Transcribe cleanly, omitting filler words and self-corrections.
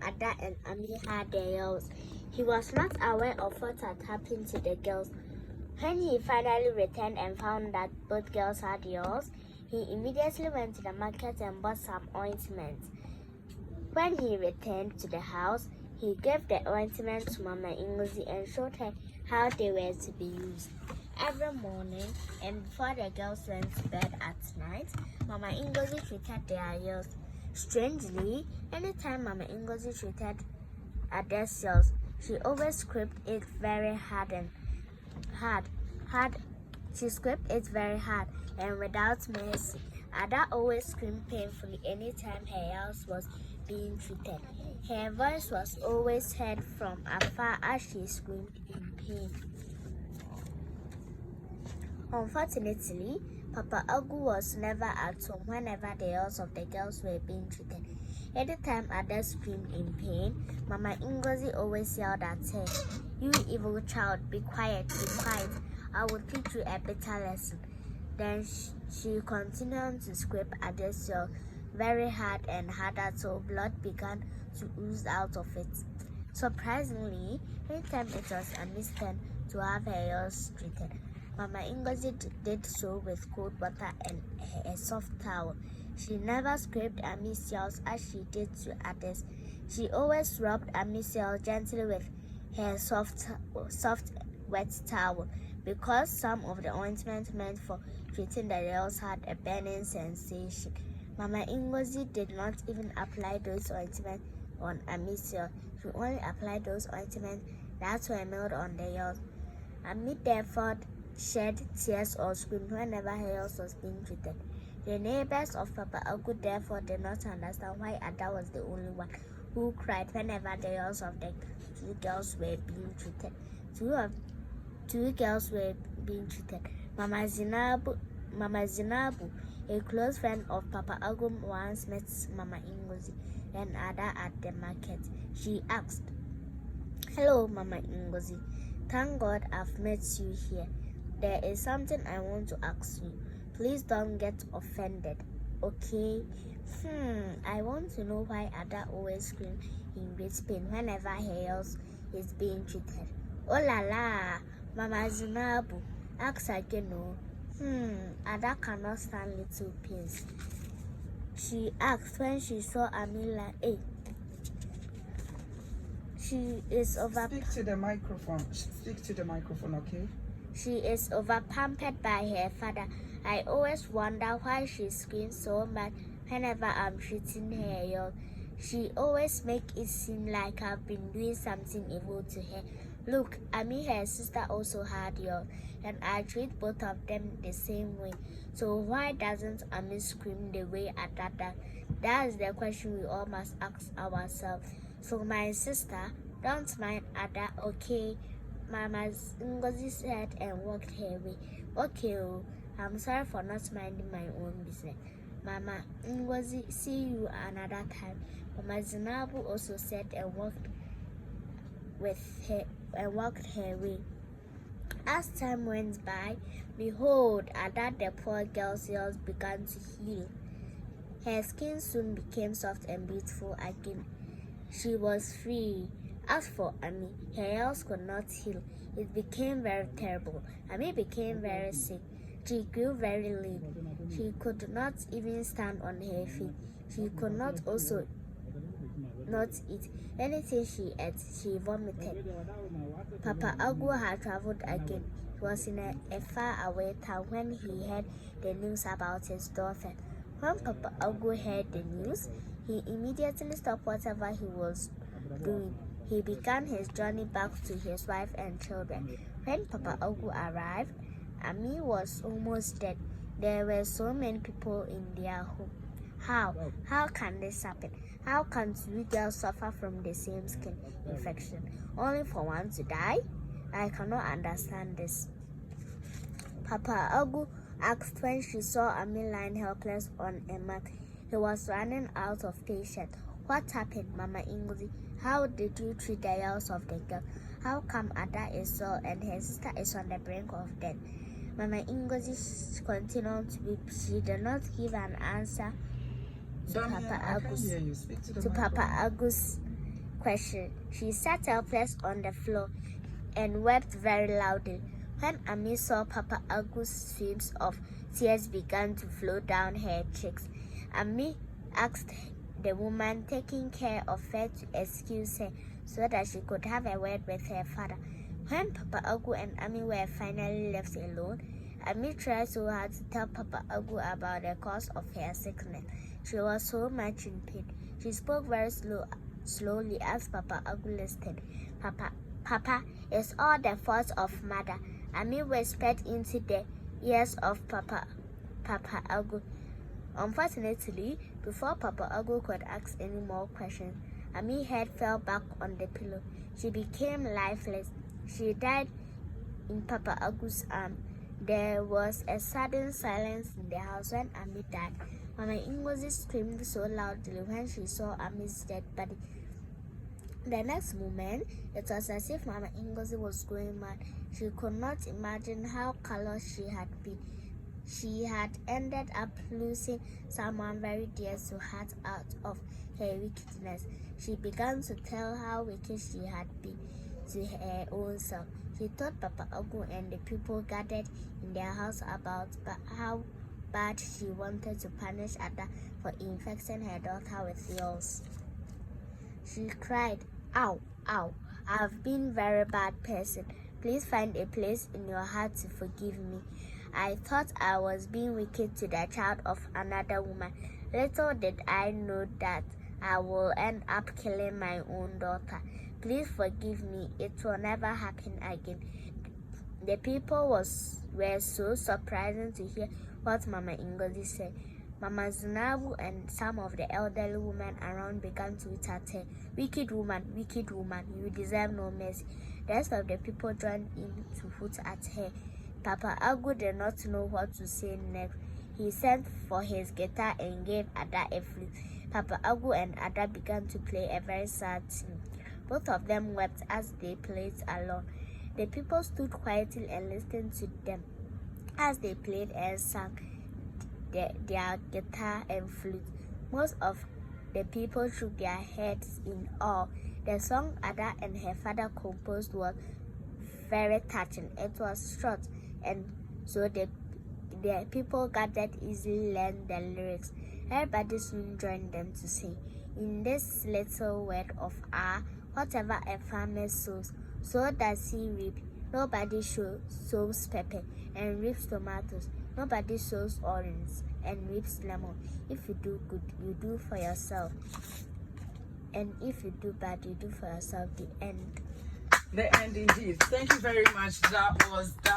Ada and Ami had their yells. He was not aware of what had happened to the girls. When he finally returned and found that both girls had yells, he immediately went to the market and bought some ointment. When he returned to the house, he gave the ointment to Mama Ngozi and showed her how they were to be used. Every morning and before the girls went to bed at night, Mama Ngozi treated their yells. Strangely, anytime Mama Ngozi treated Ada's yells, she always scraped it very hard. She scraped it very hard and without mercy. Ada always screamed painfully anytime her yells was being treated. Her voice was always heard from afar as she screamed in pain. Unfortunately, Papa Agu was never at home whenever the yells of the girls were being treated. Anytime Ada screamed in pain, Mama Ngozi always yelled at her, "You evil child, be quiet, be quiet. I will teach you a better lesson." Then she continued to scrape Ada's yell very hard and harder till blood began to ooze out of it. Surprisingly, anytime it was Ami's turn to have her yells treated, Mama Ngozi did so with cold water and a soft towel. She never scraped Ami's yells as she did to others. She always rubbed Ami's yells gently with her soft wet towel, because some of the ointment meant for treating the yells had a burning sensation. Mama Ngozi did not even apply those ointments on Ami's yells. She only applied those ointments that were milled on the yells. Ami therefore shed tears or screamed whenever her yells was being treated. The neighbors of Papa Agu therefore did not understand why Ada was the only one who cried whenever the yells of the two girls were being treated. Two girls were being treated. Mama Zinabu, a close friend of Papa Agu, once met Mama Ngozi and Ada at the market. She asked, "Hello, Mama Ngozi. Thank God I've met you here. There is something I want to ask you. Please don't get offended, okay? I want to know why Ada always screams in great pain whenever her yells is being treated." "Oh la la, Mama Zinabu, ask again, no. Ada cannot stand little pains," she asked when she saw Amila. She is over. Stick to the microphone, okay? She is over-pampered by her father. I always wonder why she screams so much whenever I'm treating her yells. She always makes it seem like I've been doing something evil to her. Look, Ami, her sister, also had yells, and I treat both of them the same way. So why doesn't Ami scream the way Ada does? That is the question we all must ask ourselves. So my sister, don't mind Ada, okay? Mama Ngozi said and walked her way. "Okay, I'm sorry for not minding my own business. Mama Ngozi, see you another time." Mama Zinabu also said and walked her way. As time went by, behold, Ada, the poor girl's yells began to heal. Her skin soon became soft and beautiful again. She was free. As for Ami, her yells could not heal. It became very terrible. Ami became very sick. She grew very lean. She could not even stand on her feet. She could not eat. Anything she ate, she vomited. Papa Agu had traveled again. He was in a far-away town when he heard the news about his daughter. When Papa Agu heard the news, he immediately stopped whatever he was doing. He began his journey back to his wife and children. When Papa Agu arrived, Ami was almost dead. There were so many people in their home. How can this happen? How can two girls suffer from the same skin infection, only for one to die? I cannot understand this. Papa Agu asked when she saw Ami lying helpless on a mat. He was running out of patience. "What happened, Mama Ngozi? How did you treat the yells of the girl? How come Ada is ill and her sister is on the brink of death?" Mama Ngozi continued to weep. She did not give an answer to Papa Agu's question. She sat helpless on the floor and wept very loudly. When Ami saw Papa Agu's streams of tears began to flow down her cheeks, Ami asked the woman taking care of her to excuse her so that she could have a word with her father. When Papa Agu and Ami were finally left alone, Ami tried so hard to tell Papa Agu about the cause of her sickness. She was so much in pain. She spoke very slowly as Papa Agu listened. Papa, it's all the fault of Mother. Ami whispered into the ears of Papa Agu. Unfortunately, before Papa Agu could ask any more questions, Ami's head fell back on the pillow. She became lifeless. She died in Papa Agu's arm. There was a sudden silence in the house when Ami died. Mama Ngozi screamed so loudly when she saw Ami's dead body. The next moment, it was as if Mama Ngozi was going mad. She could not imagine how callous she had been. She had ended up losing someone very dear to her out of her wickedness. She began to tell how wicked she had been to her own self. She told Papa Agu and the people gathered in their house about how bad she wanted to punish Ada for infecting her daughter with yours. She cried, "Ow, ow, I've been a very bad person. Please find a place in your heart to forgive me. I thought I was being wicked to the child of another woman. Little did I know that I will end up killing my own daughter. Please forgive me. It will never happen again." The people were so surprised to hear what Mama Ngozi said. Mama Zinabu and some of the elderly women around began to attack her. Wicked woman, you deserve no mercy." The rest of the people joined in to hoot at her. Papa Agu did not know what to say next. He sent for his guitar and gave Ada a flute. Papa Agu and Ada began to play a very sad tune. Both of them wept as they played along. The people stood quietly and listened to them as they played and sang their guitar and flute. Most of the people shook their heads in awe. The song Ada and her father composed was very touching. It was short, and so the people gathered easily learned the lyrics. Everybody soon joined them to sing. In this little word of ours, whatever a farmer sows, so does he reap. Nobody sows pepper and reaps tomatoes. Nobody sows oranges and reaps lemon. If you do good, you do for yourself. And if you do bad, you do for yourself. The end. The end indeed. Thank you very much. That was